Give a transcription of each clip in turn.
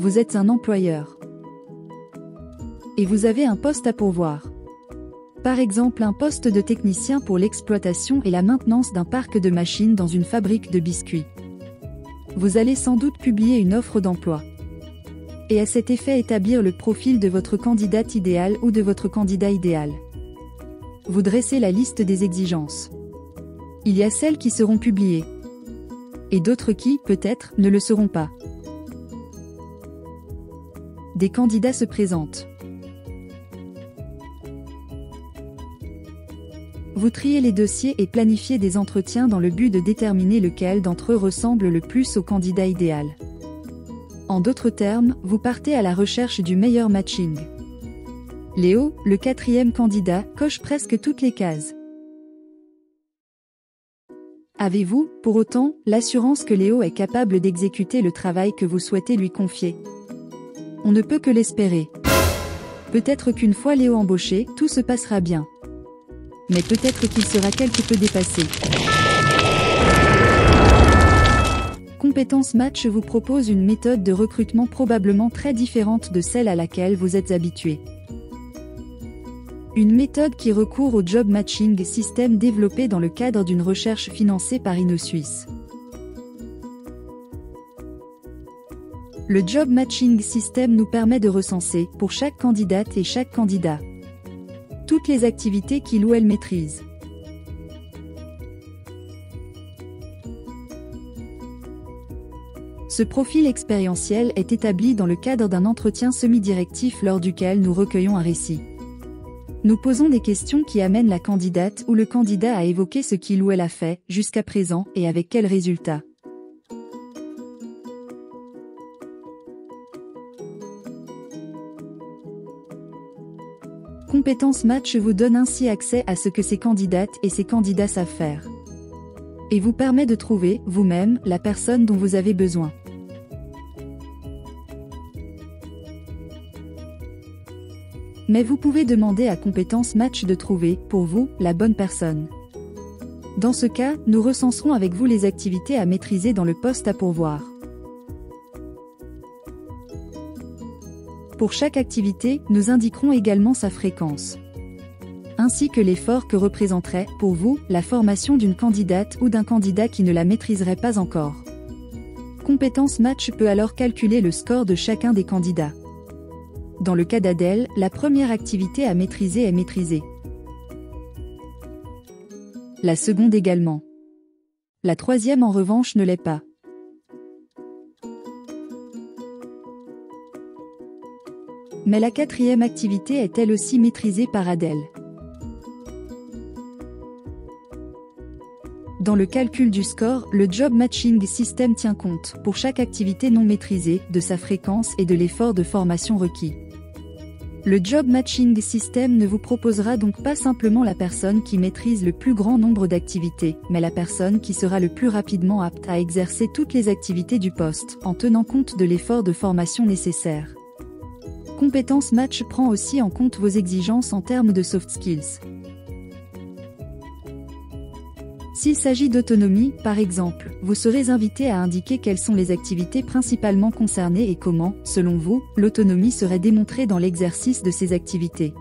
vous êtes un employeur. Et vous avez un poste à pourvoir. Par exemple un poste de technicien pour l'exploitation et la maintenance d'un parc de machines dans une fabrique de biscuits. Vous allez sans doute publier une offre d'emploi. Et à cet effet établir le profil de votre candidate idéale ou de votre candidat idéal. Vous dressez la liste des exigences. Il y a celles qui seront publiées. Et d'autres qui, peut-être, ne le seront pas. Des candidats se présentent. Vous triez les dossiers et planifiez des entretiens dans le but de déterminer lequel d'entre eux ressemble le plus au candidat idéal. En d'autres termes, vous partez à la recherche du meilleur matching. Léo, le 4e candidat, coche presque toutes les cases. Avez-vous, pour autant, l'assurance que Léo est capable d'exécuter le travail que vous souhaitez lui confier? On ne peut que l'espérer. Peut-être qu'une fois Léo embauché, tout se passera bien. Mais peut-être qu'il sera quelque peu dépassé. Compétences Match vous propose une méthode de recrutement probablement très différente de celle à laquelle vous êtes habitué. Une méthode qui recourt au Job Matching System développé dans le cadre d'une recherche financée par InnoSuisse. Le Job Matching System nous permet de recenser, pour chaque candidate et chaque candidat, toutes les activités qu'il ou elle maîtrise. Ce profil expérientiel est établi dans le cadre d'un entretien semi-directif lors duquel nous recueillons un récit. Nous posons des questions qui amènent la candidate ou le candidat à évoquer ce qu'il ou elle a fait, jusqu'à présent, et avec quels résultats. Compétences Match vous donne ainsi accès à ce que ces candidates et ces candidats savent faire. Et vous permet de trouver, vous-même, la personne dont vous avez besoin. Mais vous pouvez demander à Compétences Match de trouver, pour vous, la bonne personne. Dans ce cas, nous recenserons avec vous les activités à maîtriser dans le poste à pourvoir. Pour chaque activité, nous indiquerons également sa fréquence. Ainsi que l'effort que représenterait, pour vous, la formation d'une candidate ou d'un candidat qui ne la maîtriserait pas encore. Compétences Match peut alors calculer le score de chacun des candidats. Dans le cas d'Adèle, la première activité à maîtriser est maîtrisée. La seconde également. La troisième en revanche ne l'est pas. Mais la quatrième activité est elle aussi maîtrisée par Adèle. Dans le calcul du score, le Job Matching System tient compte, pour chaque activité non maîtrisée, de sa fréquence et de l'effort de formation requis. Le Job Matching System ne vous proposera donc pas simplement la personne qui maîtrise le plus grand nombre d'activités, mais la personne qui sera le plus rapidement apte à exercer toutes les activités du poste, en tenant compte de l'effort de formation nécessaire. Compétences Match prend aussi en compte vos exigences en termes de soft skills. S'il s'agit d'autonomie, par exemple, vous serez invité à indiquer quelles sont les activités principalement concernées et comment, selon vous, l'autonomie serait démontrée dans l'exercice de ces activités.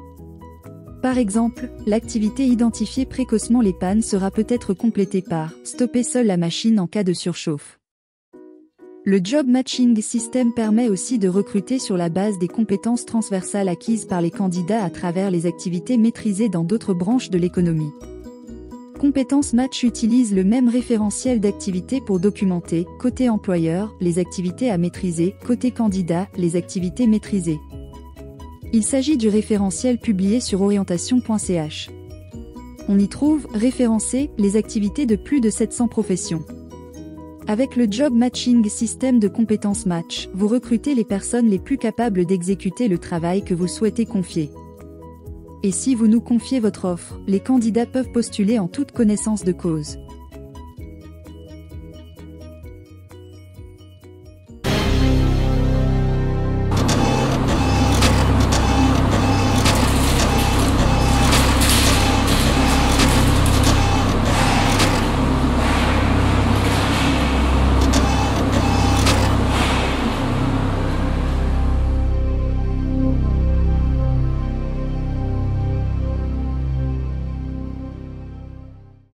Par exemple, l'activité identifier précocement les pannes sera peut-être complétée par « stopper seule la machine en cas de surchauffe ». Le Job Matching System permet aussi de recruter sur la base des compétences transversales acquises par les candidats à travers les activités maîtrisées dans d'autres branches de l'économie. Compétences Match utilise le même référentiel d'activités pour documenter, côté employeur, les activités à maîtriser, côté candidat, les activités maîtrisées. Il s'agit du référentiel publié sur orientation.ch. On y trouve, référencées, les activités de plus de 700 professions. Avec le Job Matching System de Compétences Match, vous recrutez les personnes les plus capables d'exécuter le travail que vous souhaitez confier. Et si vous nous confiez votre offre, les candidats peuvent postuler en toute connaissance de cause.